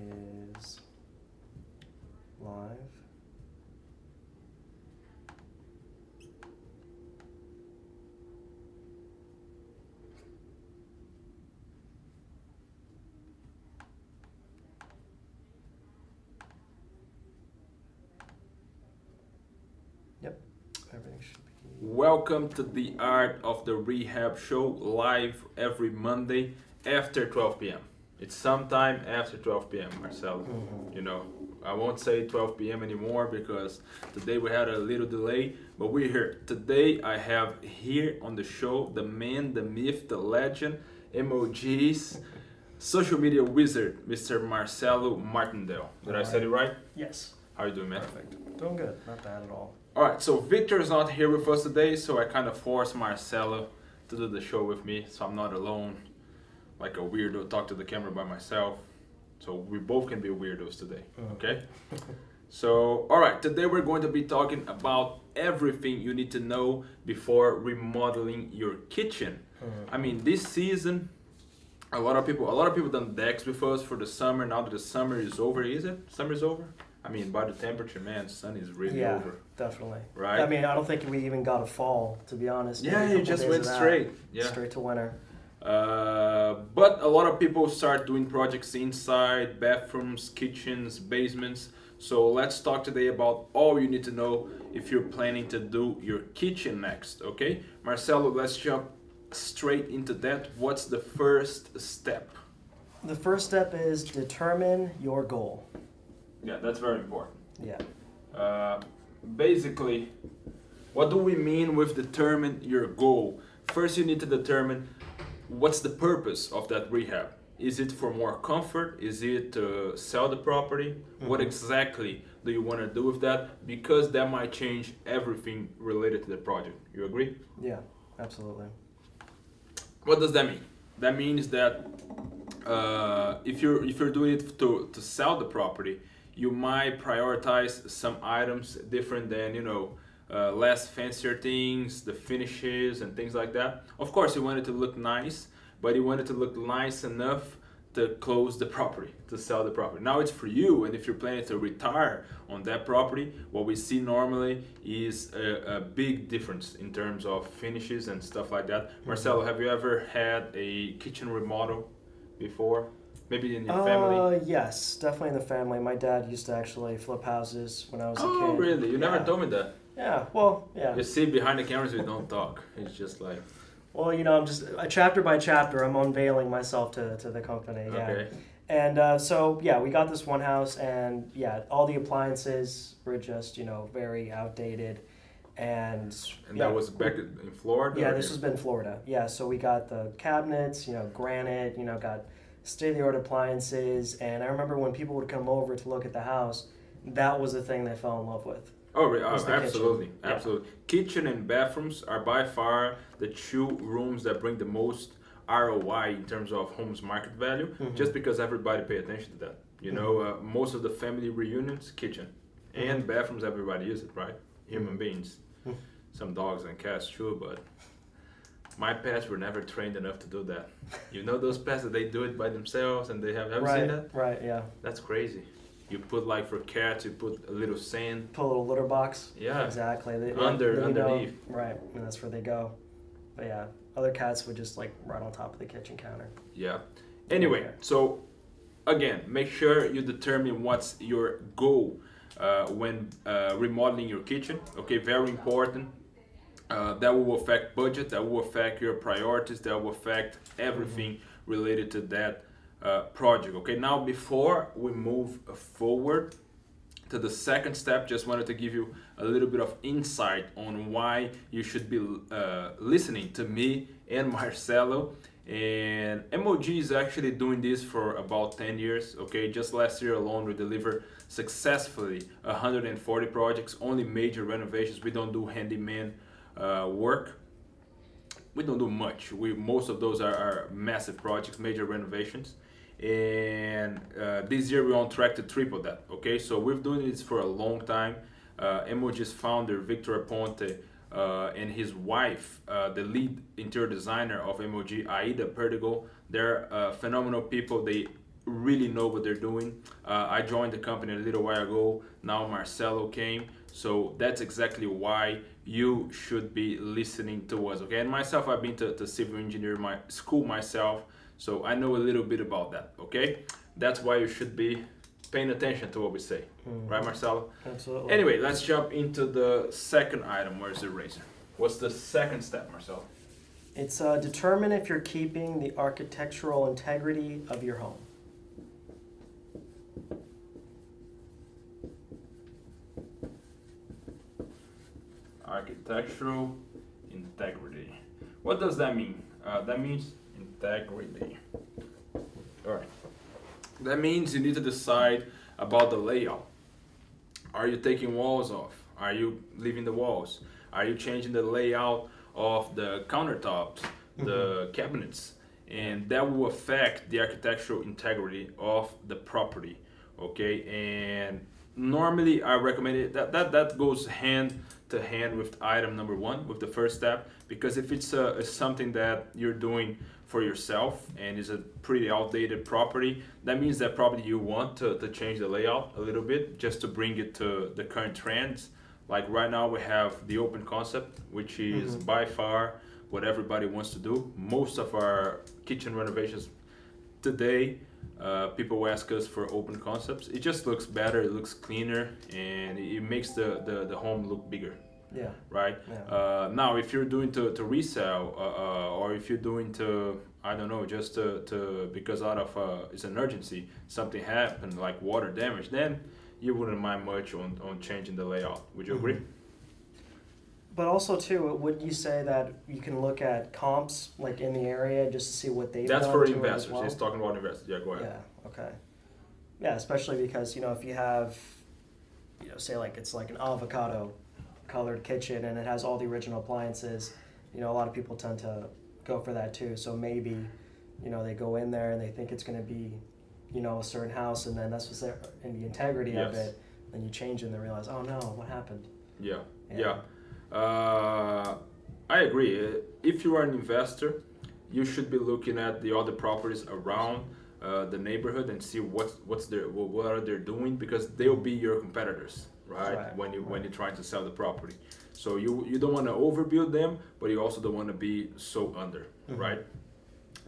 is live. Yep, everything should be. Welcome to the Art of the Rehab show, live every Monday after 12 p.m. It's sometime after 12 p.m., Marcelo. You know, I won't say 12 p.m. anymore because today we had a little delay, but we're here. Today I have here on the show the man, the myth, the legend, emojis, social media wizard, Mr. Marcelo Martindale. Did I say it right? Yes. How you doing, man? Perfect. Doing good. Not bad at all. All right, so Victor is not here with us today, so I kind of forced Marcelo to do the show with me, so I'm not alone, like a weirdo, talk to the camera by myself. So we both can be weirdos today, okay? So, all right, today we're going to be talking about everything you need to know before remodeling your kitchen. I mean, this season, a lot of people done decks with us for the summer. Now that the summer is over, is it? Summer is over? I mean, by the temperature, man, sun is really over. Definitely. Right? I mean, I don't think we even got a fall, to be honest. Yeah, you just went straight. Yeah. Straight to winter. But a lot of people start doing projects inside, bathrooms, kitchens, basements. So let's talk today about all you need to know if you're planning to do your kitchen next, okay? Marcelo, let's jump straight into that. What's the first step? The first step is determine your goal. Yeah, that's very important. Yeah. Basically, what do we mean with determine your goal? First, you need to determine what's the purpose of that rehab. Is it for more comfort? Is it to sell the property? What exactly do you want to do with that? Because that might change everything related to the project. You agree? Yeah, absolutely. What does that mean? That means that if you're doing it to sell the property, you might prioritize some items different than, less fancier things, the finishes and things like that. Of course, you want it to look nice, but you want it to look nice enough to close the property, to sell the property. Now it's for you, and if you're planning to retire on that property, what we see normally is a big difference in terms of finishes and stuff like that. Marcelo, have you ever had a kitchen remodel before? Maybe in your family? Yes, definitely in the family. My dad used to actually flip houses when I was a kid. Oh, really? You never told me that. Yeah, well, yeah. You see, behind the cameras, we don't talk. It's just like... Well, I'm just, chapter by chapter, I'm unveiling myself to the company. Yeah. Okay. And so, we got this one house, and all the appliances were just, very outdated. And that was back in Florida? Yeah, this has been Florida. Yeah, so we got the cabinets, granite, got state-of-the-art appliances. And I remember when people would come over to look at the house, that was the thing they fell in love with. Oh, absolutely, kitchen. absolutely. Kitchen and bathrooms are by far the two rooms that bring the most ROI in terms of home's market value, just because everybody pay attention to that. Most of the family reunions, kitchen and bathrooms, everybody use it, right? Human beings, some dogs and cats too, but my pets were never trained enough to do that. Those pets that they do it by themselves and they have you seen that? Right, yeah. That's crazy. You put, like, for cats, you put a little sand. Put a little litter box. Yeah. Exactly. Underneath. Right, and that's where they go. But yeah, other cats would just right on top of the kitchen counter. Yeah. Anyway, so again, make sure you determine what's your goal when remodeling your kitchen. Okay, very important. That will affect budget, that will affect your priorities, that will affect everything related to that project. Okay, now before we move forward to the second step, just wanted to give you a little bit of insight on why you should be listening to me and Marcelo. And MOG is actually doing this for about 10 years. Okay, just last year alone we delivered successfully 140 projects, only major renovations. We don't do handyman work. We don't do much. Most of those are massive projects, major renovations. And this year we're on track to triple that. Okay, so we've doing this for a long time. MOG's founder Victor Aponte and his wife, the lead interior designer of MOG, Aida Perdigo, they're phenomenal people. They really know what they're doing. I joined the company a little while ago. Now Marcelo came, so that's exactly why you should be listening to us. Okay, and myself, I've been to civil engineer my school myself, so I know a little bit about that. Okay, that's why you should be paying attention to what we say, right, Marcelo? Absolutely. Anyway, let's jump into the second item. Where's the razor? What's the second step, Marcelo? It's determine if you're keeping the architectural integrity of your home. Architectural integrity. What does that mean? That means integrity. All right. That means you need to decide about the layout. Are you taking walls off? Are you leaving the walls? Are you changing the layout of the countertops, the cabinets? And that will affect the architectural integrity of the property. Okay, and normally I recommend it that goes hand to hand with item number one, with the first step, because if it's something that you're doing for yourself and is a pretty outdated property, that means that probably you want to change the layout a little bit just to bring it to the current trends. Like right now we have the open concept, which is by far what everybody wants to do. Most of our kitchen renovations today, people ask us for open concepts. It just looks better, it looks cleaner, and it makes the home look bigger. Yeah. Right? Yeah. Now, if you're doing to resell, or if you're doing to, I don't know, just to because out of it's an urgency, something happened like water damage, then you wouldn't mind much on changing the layout. Would you agree? But also too, would you say that you can look at comps like in the area just to see what they've That's done for to it as investors. well? He's talking about investors. Yeah, go ahead. Yeah. Okay. Yeah, especially because if you have, say like it's like an avocado colored kitchen and it has all the original appliances, a lot of people tend to go for that too. So maybe, they go in there and they think it's going to be, a certain house, and then that's what's there in the integrity of it. Then you change it and they realize, oh no, what happened? Yeah. I agree. If you are an investor, you should be looking at the other properties around the neighborhood and see what are they doing, because they'll be your competitors, right? When you're trying to sell the property. So you don't want to overbuild them, but you also don't want to be so under, right?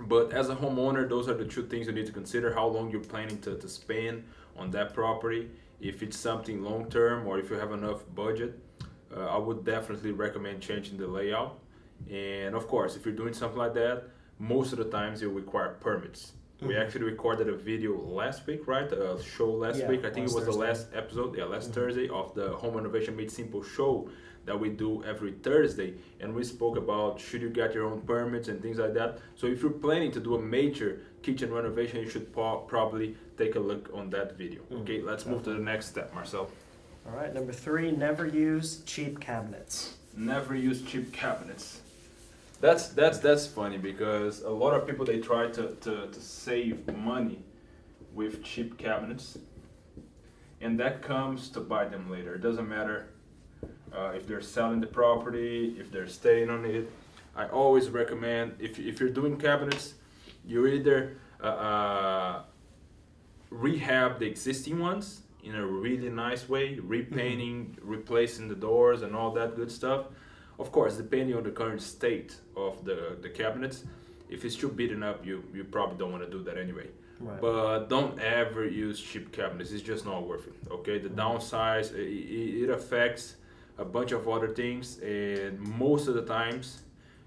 But as a homeowner, those are the two things you need to consider: how long you're planning to spend on that property. If it's something long term, or if you have enough budget, I would definitely recommend changing the layout. And of course, if you're doing something like that, most of the times you'll require permits. We actually recorded a video last week, right? A show last week. I think it was the last episode, last Thursday, of the Home Renovation Made Simple show that we do every Thursday. And we spoke about should you get your own permits and things like that. So if you're planning to do a major kitchen renovation, you should probably take a look on that video. Okay, let's move to the next step, Marcel. All right, number 3, never use cheap cabinets. Never use cheap cabinets. That's funny, because a lot of people, they try to save money with cheap cabinets, and that comes to bite them later. It doesn't matter if they're selling the property, if they're staying on it. I always recommend, if you're doing cabinets, you either rehab the existing ones in a really nice way, repainting, replacing the doors and all that good stuff. Of course, depending on the current state of the cabinets, if it's too beaten up, you probably don't want to do that anyway. Right. But don't ever use cheap cabinets. It's just not worth it. Okay, the downsize, it affects a bunch of other things, and most of the times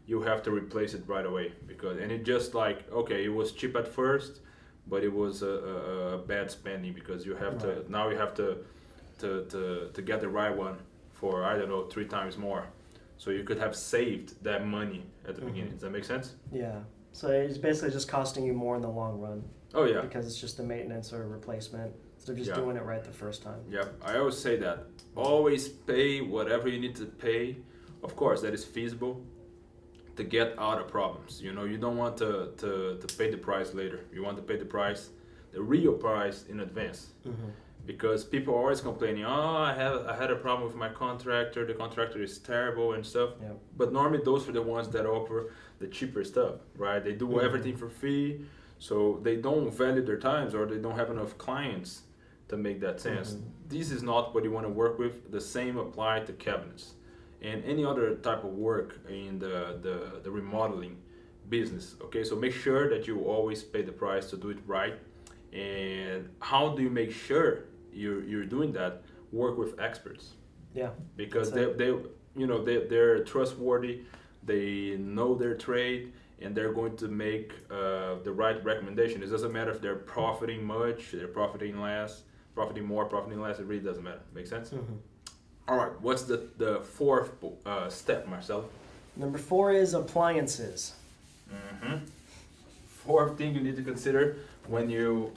you have to replace it right away, and it just like, okay, it was cheap at first, but it was a bad spending, because you have to now you have to get the right one for, I don't know, 3 times more. So you could have saved that money at the beginning. Does that make sense? Yeah. So it's basically just costing you more in the long run. Oh yeah. Because it's just a maintenance or a replacement instead of just doing it right the first time. Yeah. I always say that. Always pay whatever you need to pay. Of course, that is feasible to get out of problems. You don't want to pay the price later. You want to pay the real price in advance. Because people are always complaining, oh, I had a problem with my contractor, the contractor is terrible and stuff. But normally those are the ones that offer the cheaper stuff, right? They do everything for free, So they don't value their times, or they don't have enough clients to make that sense. This is not what you want to work with. The same apply to cabinets and any other type of work in the remodeling business. Okay, so make sure that you always pay the price to do it right. And how do you make sure you're doing that? Work with experts. Yeah. Because they're trustworthy, they know their trade, and they're going to make the right recommendation. It doesn't matter if they're profiting much, they're profiting less, profiting more, profiting less. It really doesn't matter. Make sense? All right. What's the fourth step, Marcelo? Number 4 is appliances. Fourth thing you need to consider when you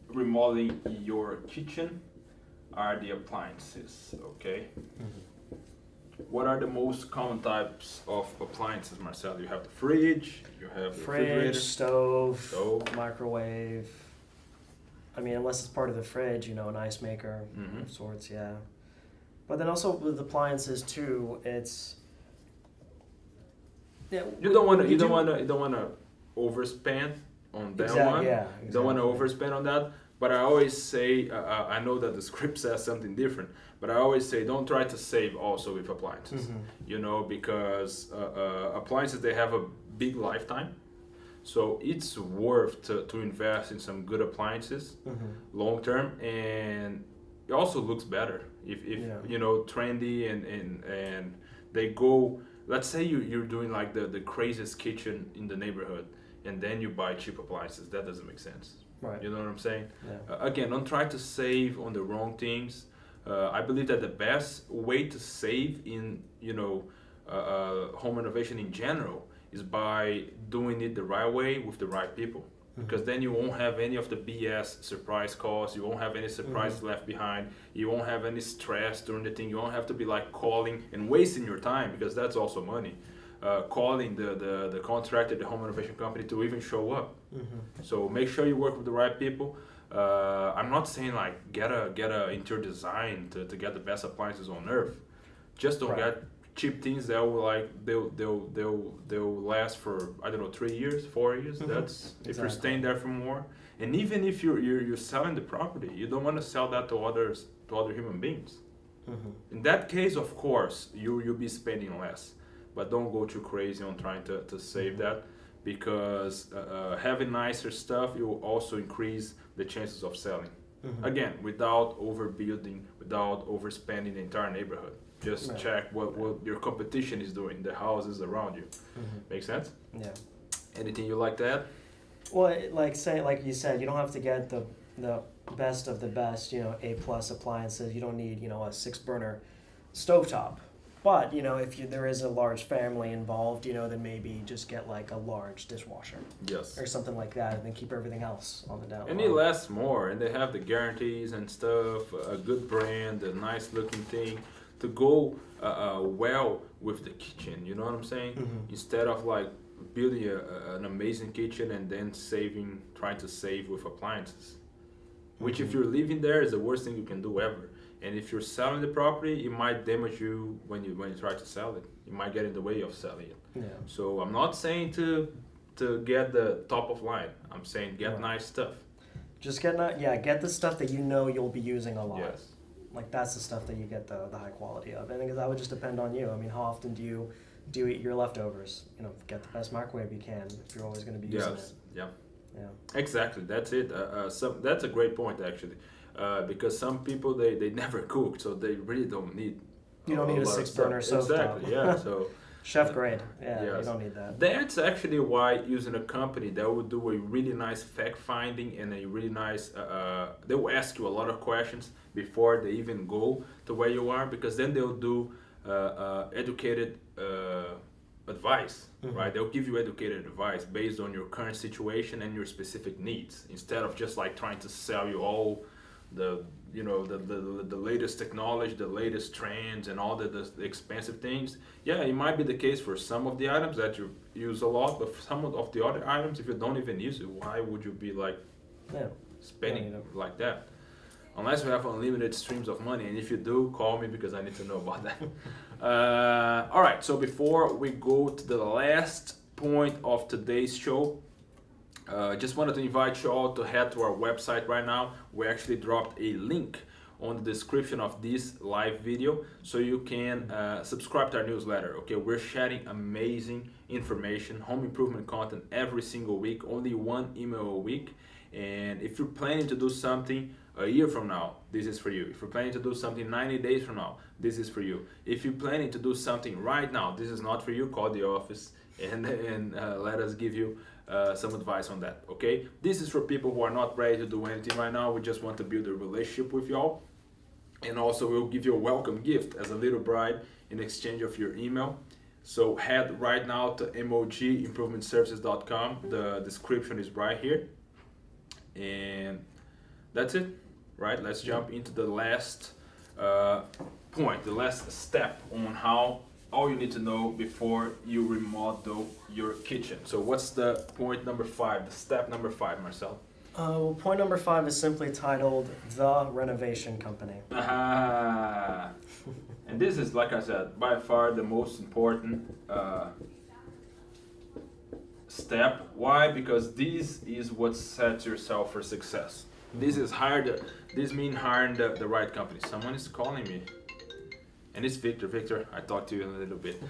remodeling your kitchen are the appliances. Okay. What are the most common types of appliances, Marcelo? You have the fridge, you have the refrigerator, stove, microwave. I mean, unless it's part of the fridge, an ice maker of sorts, yeah. But then also with appliances too, it's you don't want to overspend on that one. Yeah, exactly. You don't want to overspend on that. But I always say, I know that the script says something different, but I always say don't try to save also with appliances. Because appliances, they have a big lifetime. So it's worth to invest in some good appliances long term, and it also looks better if trendy and they go. Let's say you're doing like the craziest kitchen in the neighborhood, and then you buy cheap appliances. That doesn't make sense. Right. You know what I'm saying? Yeah. Again, don't try to save on the wrong things. I believe that the best way to save in home renovation in general is by doing it the right way with the right people. Because then you won't have any of the BS surprise calls. You won't have any surprises left behind. You won't have any stress during the thing. You won't have to be like calling and wasting your time, because that's also money. Calling the contractor, the home renovation company to even show up. So make sure you work with the right people. I'm not saying like get a interior design to get the best appliances on earth. Just don't get cheap things that will they'll last for 3 years, 4 years. That's if you're staying there for more. And even if you're selling the property, you don't want to sell that to other human beings. In that case, of course, you'll be spending less, but don't go too crazy on trying to save that, because having nicer stuff, you will also increase the chances of selling. Again, without overbuilding, without overspending the entire neighborhood. Just check what your competition is doing, the houses around you. Make sense? Yeah. Anything you like to add? Well, like you said, you don't have to get the best of the best, A+ appliances. You don't need, a 6-burner stovetop. But, if there is a large family involved, then maybe just get like a large dishwasher. Yes. Or something like that, and then keep everything else on the down low. And it lasts more, and they have the guarantees and stuff, a good brand, a nice looking thing to go well with the kitchen. You know what I'm saying? Instead of like building an amazing kitchen and then trying to save with appliances. Which if you're living there is the worst thing you can do ever. And if you're selling the property, it might damage you when you try to sell it. It might get in the way of selling it. Yeah. So I'm not saying to get the top of line. I'm saying get nice stuff. Just get the stuff that you'll be using a lot. Yes. Like that's the stuff that you get the high quality of. And because that would just depend on you. I mean, how often do you eat your leftovers? Get the best microwave you can if you're always going to be using it. Yeah. Exactly. That's it. That's a great point actually. Because some people they never cook, so they really don't need. You don't need a 6-burner stove. Exactly. Yeah. So. Chef grade. Yeah. Yes. You don't need that. That's actually why using a company that will do a really nice fact finding and a really nice. They will ask you a lot of questions before they even go to where you are, because then they'll do educated advice, right? They'll give you educated advice based on your current situation and your specific needs, instead of just like trying to sell you all the latest technology, the latest trends, and all the expensive things. Yeah, it might be the case for some of the items that you use a lot, but for some of the other items, if you don't even use it, why would you be like spending like that? Unless you have unlimited streams of money, and if you do, call me because I need to know about that. All right, so before we go to the last point of today's show, Just wanted to invite you all to head to our website right now. We actually dropped a link on the description of this live video so you can subscribe to our newsletter. Okay, we're sharing amazing information, home improvement content every single week, only one email a week. And if you're planning to do something a year from now, this is for you. If you're planning to do something 90 days from now, this is for you. If you're planning to do something right now, this is not for you. Call the office and let us give you some advice on that. Okay, this is for people who are not ready to do anything right now. We just want to build a relationship with y'all, and also we'll give you a welcome gift as a little bribe in exchange of your email. So head right now to mogimprovementservices.com. The description is right here, and that's it. Right, let's jump into the last point, the last step on how all you need to know before you remodel your kitchen. So what's the point number 5, the step number 5, Marcel? Well, point number 5 is simply titled The Renovation Company. And this is, like I said, by far the most important step. Why? Because this is what sets yourself for success. This is this means hiring the right company. Someone is calling me. And it's Victor. Victor, I talked to you in a little bit.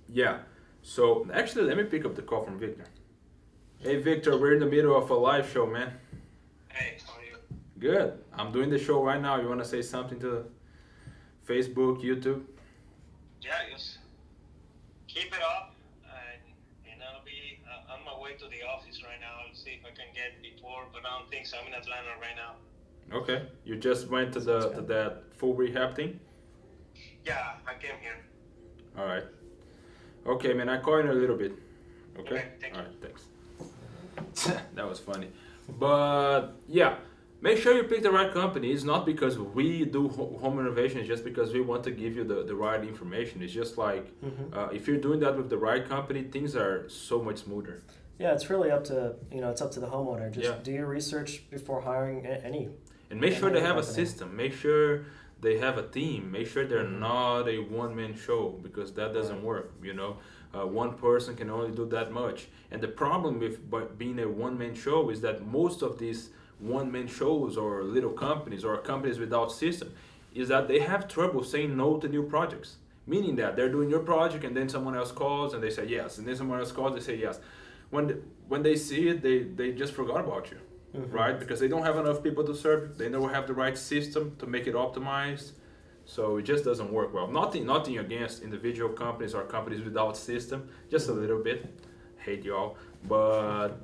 Yeah, so actually let me pick up the call from Victor. Hey Victor, we're in the middle of a live show, man. Hey, how are you? Good. I'm doing the show right now. You want to say something to Facebook, YouTube? Yeah, just keep it up, and I'll be on my way to the office right now. I'll see if I can get before, but I don't think so. I'm in Atlanta right now. Okay. You just went to that full rehab thing? Yeah, I came here. All right. Okay, man. I'll call you in a little bit. Okay? Thank you. All right, thanks. That was funny. But yeah, make sure you pick the right company. It's not because we do home renovation, it's just because we want to give you the right information. It's just like if you're doing that with the right company, things are so much smoother. Yeah, it's really up to it's up to the homeowner. Just do your research before hiring any. And make sure they have a company. system. Make sure they have a team. Make sure they're not a one-man show, because that doesn't work. One person can only do that much. And the problem with being a one-man show is that most of these one-man shows or little companies or companies without system is that they have trouble saying no to new projects. Meaning that they're doing your project and then someone else calls and they say yes, and then someone else calls, they say yes. When they see it, they just forgot about you. Right? Because they don't have enough people to serve. They don't have the right system to make it optimized. So it just doesn't work well. Nothing against individual companies or companies without system. Just a little bit. Hate y'all. But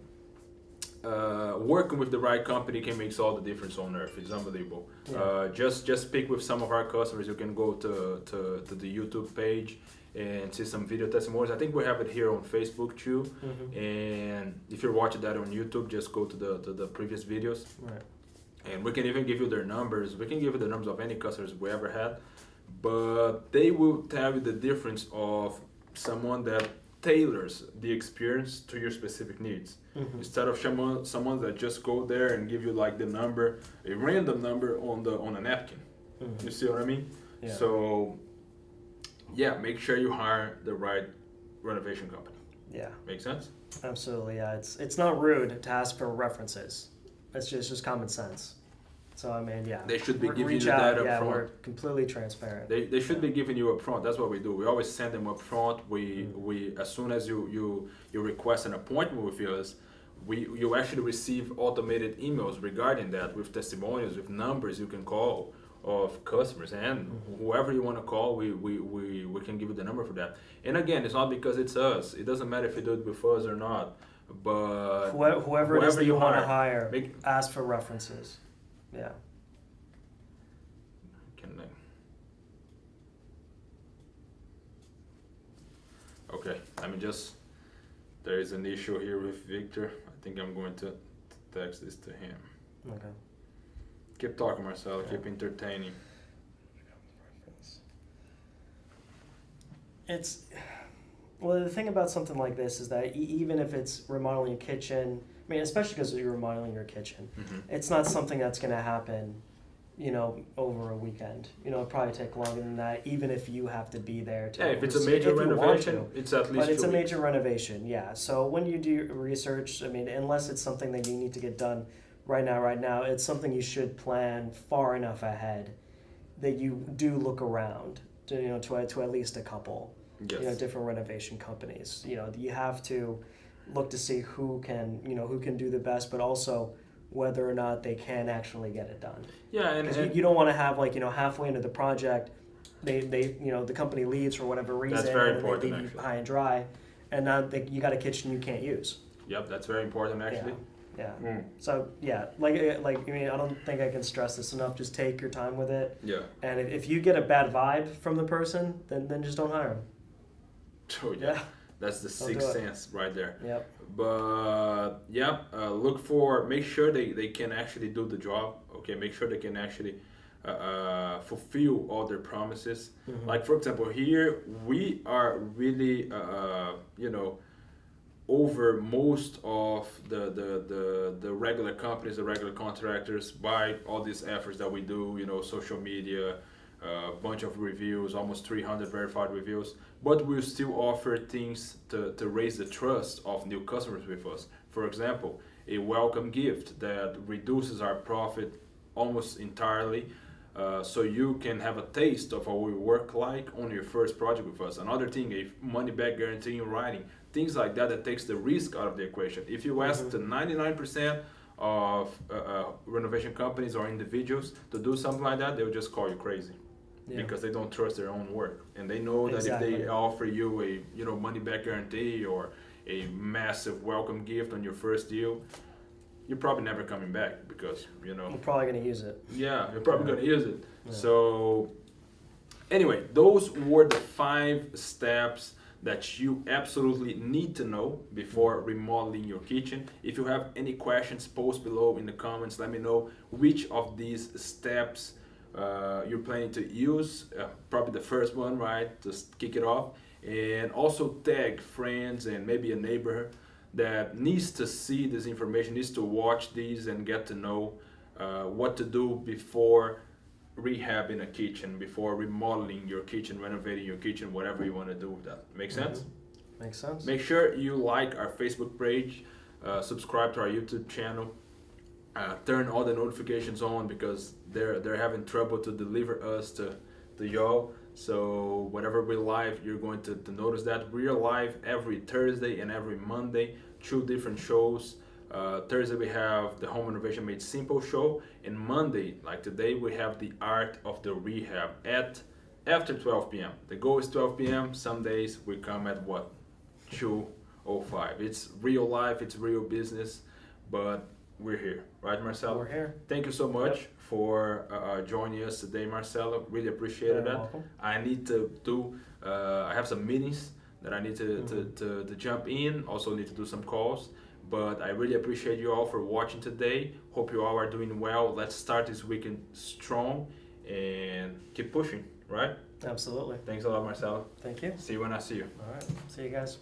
working with the right company can make all the difference on earth. It's unbelievable. Yeah. Just speak with some of our customers. You can go to the YouTube page and see some video testimonials. I think we have it here on Facebook too. And if you're watching that on YouTube, just go to the previous videos. Right. And we can even give you their numbers. We can give you the numbers of any customers we ever had. But they will tell you the difference of someone that tailors the experience to your specific needs. Instead of someone that just go there and give you like the number, a random number on a napkin. You see what I mean? Yeah. So yeah, make sure you hire the right renovation company. Yeah. Make sense? Absolutely. Yeah. It's not rude to ask for references. It's just common sense. So I mean, yeah. They should be giving reach you out, that up yeah, front. we're completely transparent. They should be giving you up front. That's what we do. We always send them up front. We as soon as you request an appointment with us, you actually receive automated emails regarding that with testimonials, with numbers you can call of customers, and whoever you want to call, we can give you the number for that. And again, it's not because it's us. It doesn't matter if you do it with us or not. But whoever it is that you want to hire, make, ask for references. Yeah. Okay, let me just. There is an issue here with Victor. I think I'm going to text this to him. Okay. Keep talking, Marcel. Okay. Keep entertaining. Well, the thing about something like this is that even if it's remodeling your kitchen, I mean, especially because you're remodeling your kitchen, it's not something that's going to happen over a weekend. It'll probably take longer than that, even if you have to be there to. Yeah, if it's a oversee- major if you want renovation, to. it's at least But it's 2 a weeks. major renovation, yeah. So when you do research, I mean, unless it's something that you need to get done right now, it's something you should plan far enough ahead that you do look around to at least a couple, Yes. different renovation companies. You have to look to see who can do the best, but also whether or not they can actually get it done. Yeah, and Because you don't want to have halfway into the project, they the company leaves for whatever reason, That's very and important, they leave you actually. high and dry, and now you got a kitchen you can't use. Yep, that's very important actually. Yeah. Mm. So yeah, I don't think I can stress this enough. Just take your time with it, Yeah. and if you get a bad vibe from the person, then just don't hire them. Oh yeah. Yeah. That's the Don't sixth do it. sense right there. Yep. But yeah, make sure they can actually do the job. Okay, make sure they can actually fulfill all their promises. Mm-hmm. Like for example, here we are really over most of the regular companies, the regular contractors, by all these efforts that we do. Social media, a bunch of reviews, almost 300 verified reviews. But we still offer things to raise the trust of new customers with us. For example, a welcome gift that reduces our profit almost entirely, so you can have a taste of how we work like on your first project with us. Another thing, a money back guarantee in writing, things like that takes the risk out of the equation. If you ask the 99% of renovation companies or individuals to do something like that, they'll just call you crazy. Yeah. Because they don't trust their own work, and they know that Exactly. if they offer you a money back guarantee or a massive welcome gift on your first deal, you're probably never coming back because You're probably gonna use it. yeah, you're probably gonna use it. Yeah. So anyway, those were the 5 steps that you absolutely need to know before remodeling your kitchen. If you have any questions, post below in the comments. Let me know which of these steps you're planning to use. Probably the first one, right? Just kick it off. And also tag friends and maybe a neighbor that needs to see this information, needs to watch these and get to know what to do before rehabbing a kitchen, before remodeling your kitchen, renovating your kitchen, whatever you want to do with that. Make sense? Makes sense. Make sure you like our Facebook page, subscribe to our YouTube channel, turn all the notifications on because they're having trouble to deliver us to y'all. So whenever we're live, you're going to notice that we're live every Thursday and every Monday, 2 different shows. Thursday we have the Home Renovation Made Simple show, and Monday, like today, we have the Art of the Rehab after 12 p.m. The goal is 12 p.m. Some days we come at 2:05. It's real life, it's real business, but we're here, right, Marcelo? We're here. Thank you so much Yep. for joining us today, Marcelo. Really appreciated You're that. welcome. I need to do. I have some meetings that I need to jump in. Also need to do some calls. But I really appreciate you all for watching today. Hope you all are doing well. Let's start this weekend strong and keep pushing, right? Absolutely. Thanks a lot, Marcelo. Thank you. See you when I see you. All right. See you guys.